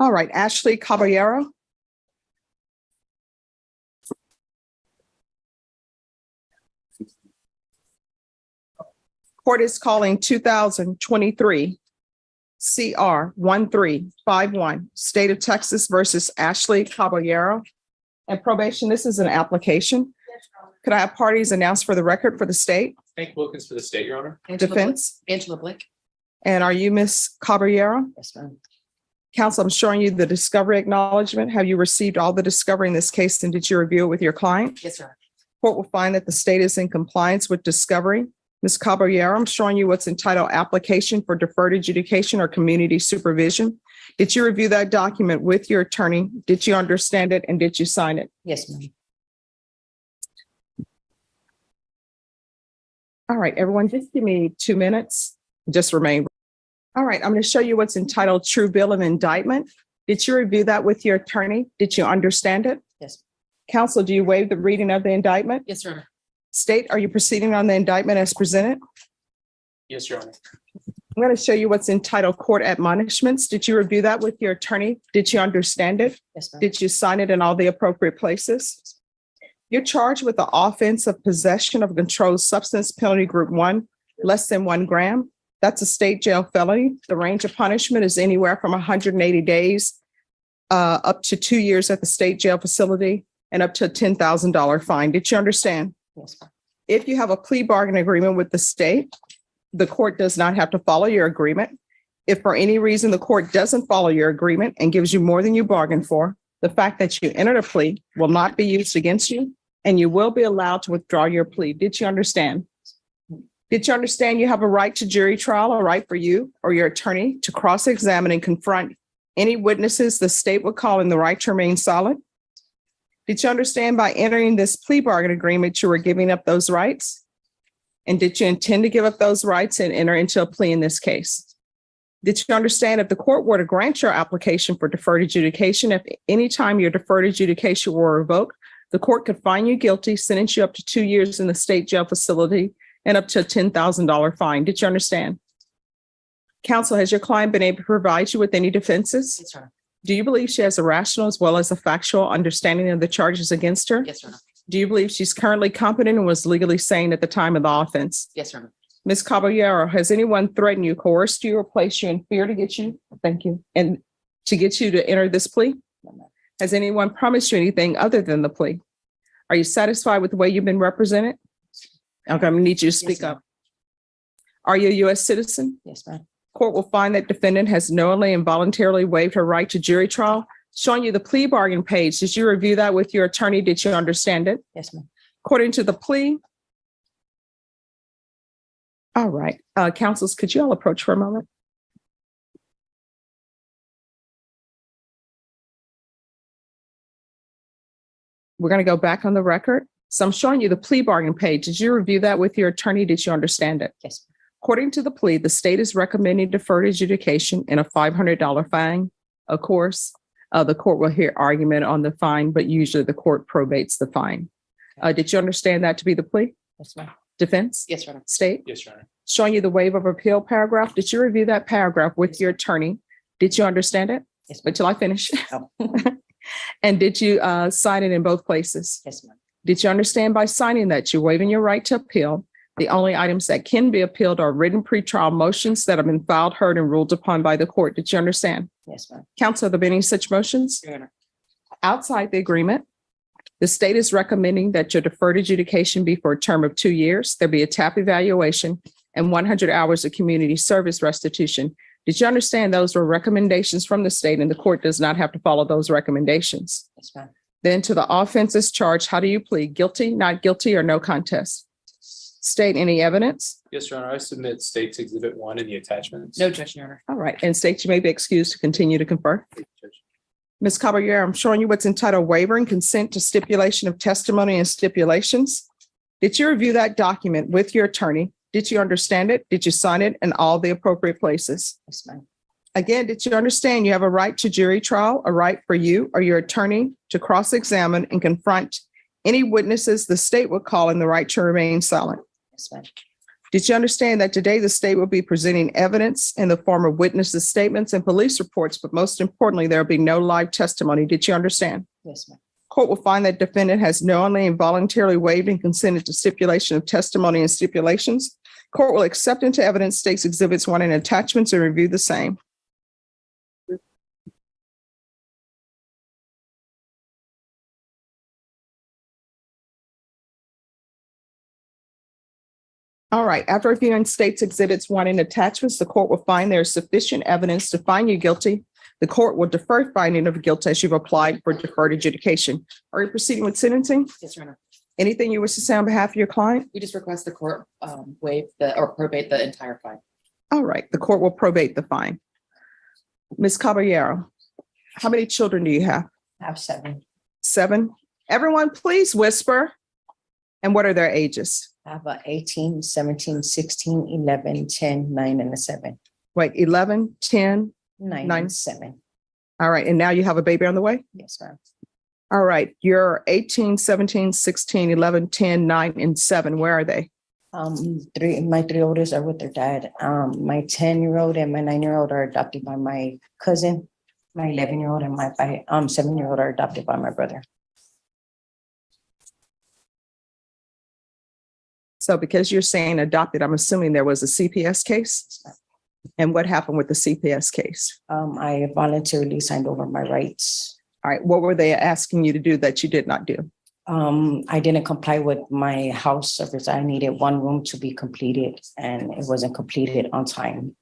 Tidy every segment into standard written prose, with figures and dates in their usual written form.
All right, Ashley Caballero. Court is calling 2023 CR 1351, State of Texas versus Ashley Caballero. And probation, this is an application. Could I have parties announced for the record for the state? Hank Wilkins for the state, Your Honor. Defense? Angela Blick. And are you Ms. Caballero? Yes, ma'am. Counsel, I'm showing you the discovery acknowledgement. Have you received all the discovery in this case, and did you review it with your client? Yes, sir. Court will find that the state is in compliance with discovery. Ms. Caballero, I'm showing you what's entitled Application for Deferred Adjudication or Community Supervision. Did you review that document with your attorney? Did you understand it, and did you sign it? Yes, ma'am. All right, everyone, just give me 2 minutes. Just remain. All right, I'm going to show you what's entitled True Bill of Indictment. Did you review that with your attorney? Did you understand it? Yes. Counsel, do you waive the reading of the indictment? Yes, sir. State, are you proceeding on the indictment as presented? Yes, Your Honor. I'm going to show you what's entitled Court Admonishments. Did you review that with your attorney? Did you understand it? Yes, ma'am. Did you sign it in all the appropriate places? You're charged with the offense of possession of a controlled substance, penalty group 1, less than 1 gram. That's a state jail felony. The range of punishment is anywhere from 180 days up to 2 years at the state jail facility and up to a $10,000 fine. Did you understand? Yes, ma'am. If you have a plea bargain agreement with the state, the court does not have to follow your agreement. If for any reason the court doesn't follow your agreement and gives you more than you bargained for, the fact that you entered a plea will not be used against you, and you will be allowed to withdraw your plea. Did you understand? Did you understand you have a right to jury trial, a right for you or your attorney to cross-examine and confront any witnesses the state would call in the right to remain silent? Did you understand by entering this plea bargain agreement, you were giving up those rights? And did you intend to give up those rights and enter into a plea in this case? Did you understand if the court were to grant your application for deferred adjudication, if any time your deferred adjudication were revoked, the court could find you guilty, sentence you up to 2 years in the state jail facility, and up to a $10,000 fine. Did you understand? Counsel, has your client been able to provide you with any defenses? Yes, sir. Do you believe she has a rational as well as a factual understanding of the charges against her? Yes, sir. Do you believe she's currently competent and was legally sane at the time of the offense? Yes, sir. Ms. Caballero, has anyone threatened you, coerced you, or placed you in fear to get you? Thank you. And to get you to enter this plea? No, ma'am. Has anyone promised you anything other than the plea? Are you satisfied with the way you've been represented? Okay, I'm going to need you to speak ma'am. up. Are you a U.S. citizen? Yes, ma'am. Court will find that defendant has knowingly and voluntarily waived her right to jury trial. Showing you the plea bargain page. Did you review that with your attorney? Did you understand it? Yes, ma'am. According to the plea. All right. Counsels, could you all approach for a moment? We're going to go back on the record. So I'm showing you the plea bargain page. Did you review that with your attorney? Did you understand it? Yes, ma'am. According to the plea, the state is recommending deferred adjudication and a $500 fine. Of course, the court will hear argument on the fine, but usually the court probates the fine. Did you understand that to be the plea? Yes, ma'am. Defense? Yes, sir. State? Yes, Your Honor. Showing you the waiver of appeal paragraph. Did you review that paragraph with your attorney? Did you understand it? Yes, ma'am. Until I finish. Oh. And did you sign it in both places? Yes, ma'am. Did you understand by signing that you're waiving your right to appeal? The only items that can be appealed are written pretrial motions that have been filed, heard, and ruled upon by the court. Did you understand? Yes, ma'am. Counsel, have there been any such motions? Your Honor. Outside the agreement, the state is recommending that your deferred adjudication be for a term of 2 years. There be a TAP evaluation and 100 hours of community service restitution. Did you understand those were recommendations from the state and the court does not have to follow those recommendations? Yes, ma'am. Then to the offenses charged, how do you plead? Guilty, not guilty, or no contest? State, any evidence? Yes, Your Honor. I submit State's Exhibit 1 in the attachments. No, Judge, Your Honor. All right. And state, you may be excused to continue to confer. Judge. Ms. Caballero, I'm showing you what's entitled waiver and consent to stipulation of testimony and stipulations. Did you review that document with your attorney? Did you understand it? Did you sign it in all the appropriate places? Yes, ma'am. Again, did you understand you have a right to jury trial, a right for you or your attorney to cross-examine and confront any witnesses the state would call in the right to remain silent? Yes, ma'am. Did you understand that today the state will be presenting evidence in the form of witnesses' statements and police reports, but most importantly, there will be no live testimony? Did you understand? Yes, ma'am. Court will find that defendant has knowingly and voluntarily waived and consented to stipulation of testimony and stipulations. Court will accept into evidence state's exhibits 1 and attachments and review the same. All right, after reviewing state's exhibits 1 and attachments, the court will find there is sufficient evidence to find you guilty. The court will defer finding of guilt as you've applied for deferred adjudication. Are you proceeding with sentencing? Yes, Your Honor. Anything you wish to say on behalf of your client? We just request the court waive or probate the entire fine. All right, the court will probate the fine. Ms. Caballero, how many children do you have? I have 7. 7? Everyone, please whisper. And what are their ages? I have 18, 17, 16, 11, 10, 9, and a 7. Wait, 11, 10. 9, 9. and 7. All right, and now you have a baby on the way? Yes, ma'am. All right, you're 18, 17, 16, 11, 10, 9, and 7. Where are they? My 3 oldest are with their dad. My 10-year-old and my 9-year-old are adopted by my cousin. My 11-year-old and my 7-year-old are adopted by my brother. So because you're saying adopted, I'm assuming there was a CPS case? And what happened with the CPS case? I voluntarily signed over my rights. All right, what were they asking you to do that you did not do? I didn't comply with my house service. I needed 1 room to be completed and it wasn't completed on time.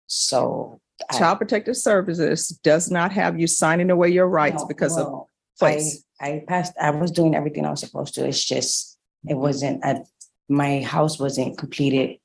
So Child Protective Services does not have you signing away your rights because of place. I was doing everything I was supposed to. It's just, it wasn't, my house wasn't completed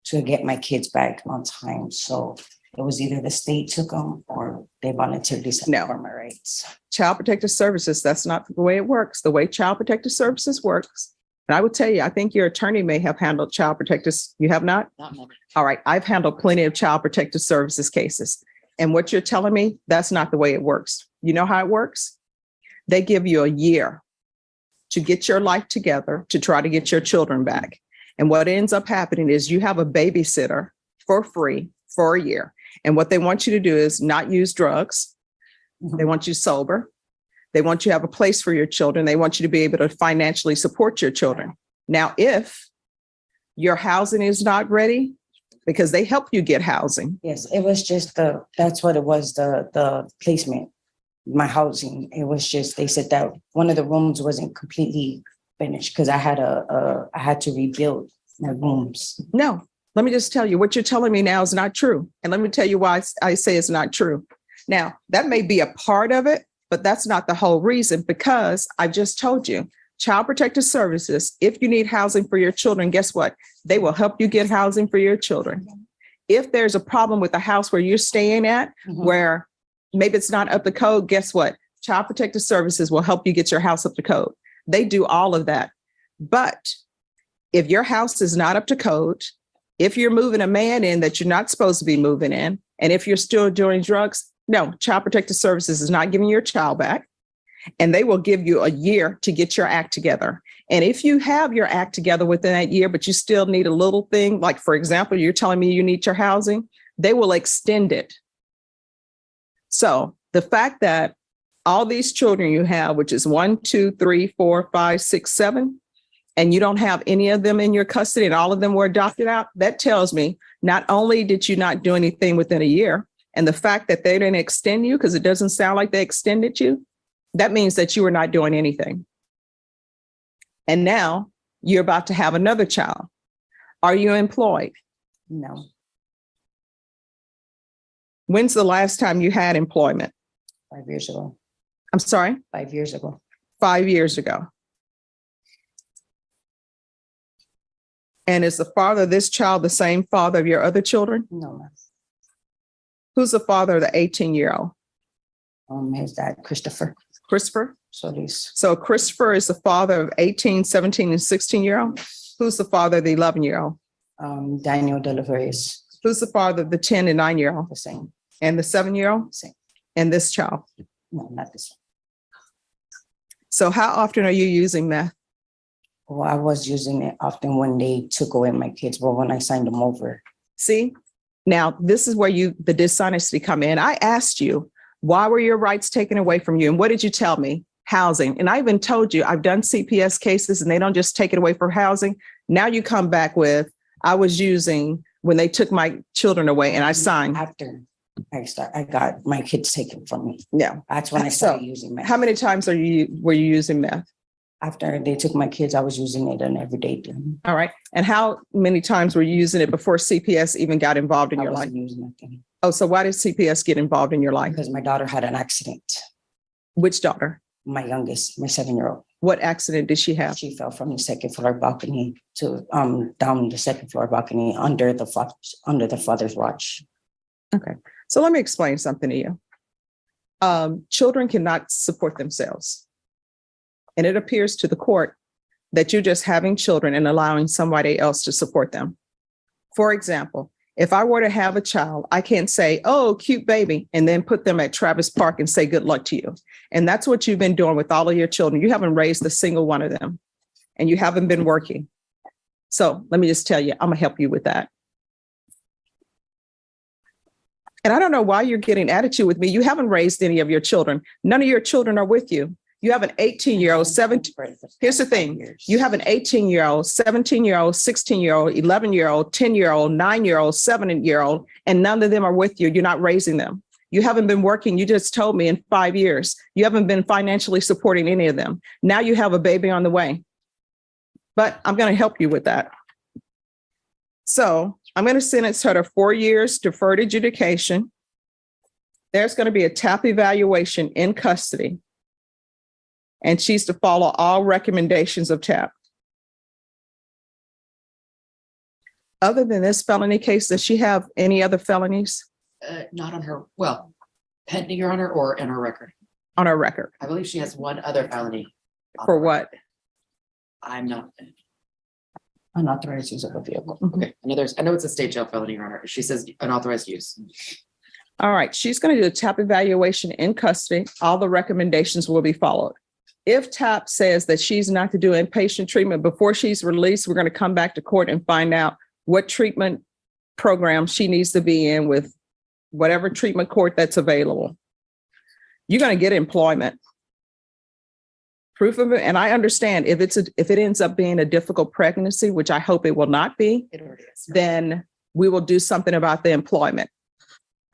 to get my kids back on time. So it was either the state took them or they voluntarily signed over my rights. Child Protective Services, that's not the way it works. The way Child Protective Services works. And I would tell you, I think your attorney may have handled Child Protective. You have not? Not many. All right. I've handled plenty of Child Protective Services cases. And what you're telling me, that's not the way it works. You know how it works? They give you a year to get your life together to try to get your children back. And what ends up happening is you have a babysitter for free for a year. And what they want you to do is not use drugs. They want you sober. They want you to have a place for your children. They want you to be able to financially support your children. Now, if your housing is not ready, because they help you get housing. Yes, it was just that's what it was, the placement, my housing. It was just, they said that one of the rooms wasn't completely finished because I had to rebuild my rooms. No, let me just tell you, what you're telling me now is not true. And let me tell you why I say it's not true. Now, that may be a part of it, but that's not the whole reason, because I've just told you, Child Protective Services, if you need housing for your children, guess what? They will help you get housing for your children. If there's a problem with the house where you're staying at, where maybe it's not up to code, guess what? Child Protective Services will help you get your house up to code. They do all of that. But if your house is not up to code, if you're moving a man in that you're not supposed to be moving in, and if you're still doing drugs, no, Child Protective Services is not giving your child back. And they will give you a year to get your act together. And if you have your act together within that year, but you still need a little thing, like, for example, you're telling me you need your housing, they will extend it. So the fact that all these children you have, which is 1, 2, 3, 4, 5, 6, 7, and you don't have any of them in your custody and all of them were adopted out, that tells me not only did you not do anything within a year, and the fact that they didn't extend you, because it doesn't sound like they extended you, that means that you were not doing anything. And now you're about to have another child. Are you employed? No. When's the last time you had employment? 5 years ago. I'm sorry? 5 years ago. 5 years ago. And is the father of this child the same father of your other children? No, ma'am. Who's the father of the 18-year-old? His dad, Christopher. Christopher? Solis. So Christopher is the father of 18, 17, and 16-year-old. Who's the father of the 11-year-old? Daniel Delaveres. Who's the father of the 10 and 9-year-old? The same. And the 7-year-old? Same. And this child? No, not this one. So how often are you using meth? Well, I was using it often when they took away my kids, but when I signed them over, See, now this is where the dishonesty come in. I asked you, why were your rights taken away from you? And what did you tell me? Housing. And I even told you I've done CPS cases and they don't just take it away for housing. Now you come back with, I was using when they took my children away and I signed. after I got my kids taken from me. Yeah. That's when I started using meth. How many times were you using meth? After they took my kids, I was using it on everyday thing. All right. And how many times were you using it before CPS even got involved in I your life? wasn't using nothing Oh, so why did CPS get involved in your life? because my daughter had an accident. Which daughter? My youngest, my 7-year-old, What accident did she have? she fell from the second floor balcony to down the second floor balcony under the father's watch. Okay. So let me explain something to you. Children cannot support themselves. And it appears to the court that you're just having children and allowing somebody else to support them. For example, if I were to have a child, I can't say, oh, cute baby, and then put them at Travis Park and say, good luck to you. And that's what you've been doing with all of your children. You haven't raised a single one of them and you haven't been working. So let me just tell you, I'm gonna help you with that. And I don't know why you're getting attitude with me. You haven't raised any of your children. None of your children are with you. You have an 18-year-old, 17. Here's the thing. You have an 18-year-old, 17-year-old, 16-year-old, 11-year-old, 10-year-old, 9-year-old, 7-year-old, and none of them are with you. You're not raising them. You haven't been working. You just told me in 5 years. You haven't been financially supporting any of them. Now you have a baby on the way. But I'm going to help you with that. So I'm going to sentence her to 4 years deferred adjudication. There's going to be a TAP evaluation in custody. And she's to follow all recommendations of TAP. Other than this felony case, does she have any other felonies Not on her, well, pending, Your Honor, or in her record. on her record? I believe she has one other felony. For what? I'm not, Unauthorized use of a vehicle. okay, I know it's a state jail felony, Your Honor. She says unauthorized use. All right, she's going to do a TAP evaluation in custody. All the recommendations will be followed. If TAP says that she's not to do inpatient treatment before she's released, we're going to come back to court and find out what treatment program she needs to be in with whatever treatment court that's available. You're going to get employment. Proof of it. And I understand if it ends up being a difficult pregnancy, which I hope it will not be, It already is. then we will do something about the employment.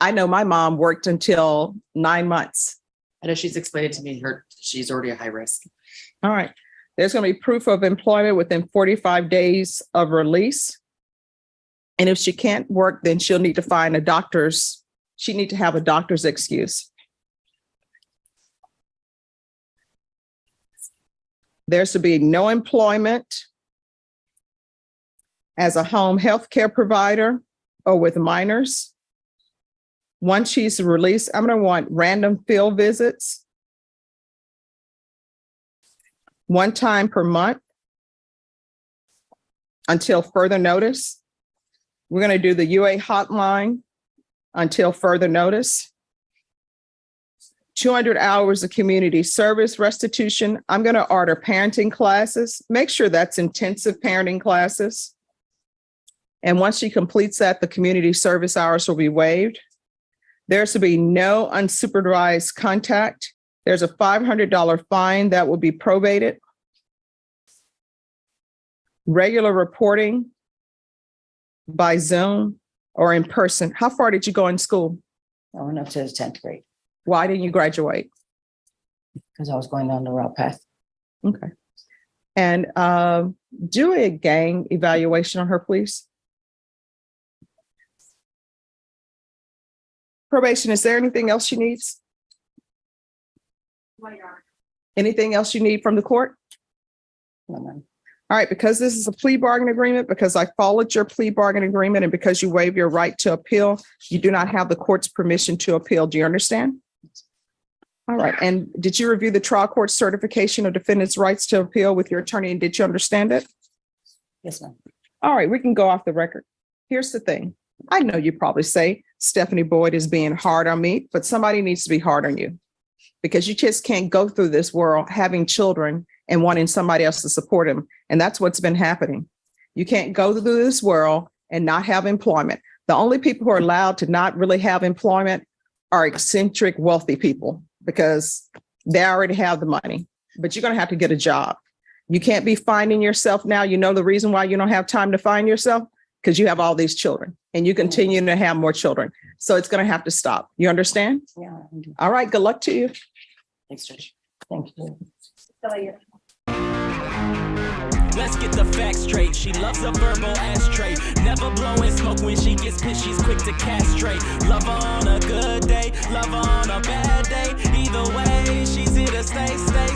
I know my mom worked until 9 months. I know she's explained to me she's already a high risk. All right. There's going to be proof of employment within 45 days of release. And if she can't work, then she'll need to find she need to have a doctor's excuse. There's to be no employment as a home health care provider or with minors. Once she's released, I'm going to want random field visits. 1 time per month until further notice. We're going to do the UA hotline until further notice. 200 hours of community service restitution. I'm going to order parenting classes. Make sure that's intensive parenting classes. And once she completes that, the community service hours will be waived. There's to be no unsupervised contact. There's a $500 fine that will be probated. Regular reporting by Zoom or in person. How far did you go in school? I went up to the 10th grade Why didn't you graduate? because I was going down the route path. Okay. And do a gang evaluation on her, please. Probation, is there anything else she needs? Anything else you need from the court? No, ma'am. All right, because this is a plea bargain agreement, because I followed your plea bargain agreement, and because you waive your right to appeal, you do not have the court's permission to appeal. Do you understand? All right, and did you review the trial court certification of defendant's rights to appeal with your attorney, and did you understand it? Yes, ma'am. All right, we can go off the record. Here's the thing. I know you probably say Stephanie Boyd is being hard on me, but somebody needs to be hard on you, because you just can't go through this world having children and wanting somebody else to support him. And that's what's been happening. You can't go through this world and not have employment. The only people who are allowed to not really have employment are eccentric, wealthy people because they already have the money, but you're going to have to get a job. You can't be finding yourself now. You know the reason why you don't have time to find yourself? Because you have all these children and you continue to have more children. So it's going to have to stop. You understand? Yeah, I do. All right. Good luck to you. Thanks, Judge. Thank you. Let's get the facts straight. She loves a verbal ashtray. Never blowing smoke when she gets pissed. She's quick to castrate. Love her on a good day, love her on a bad day. Either way, she's here to stay, stay,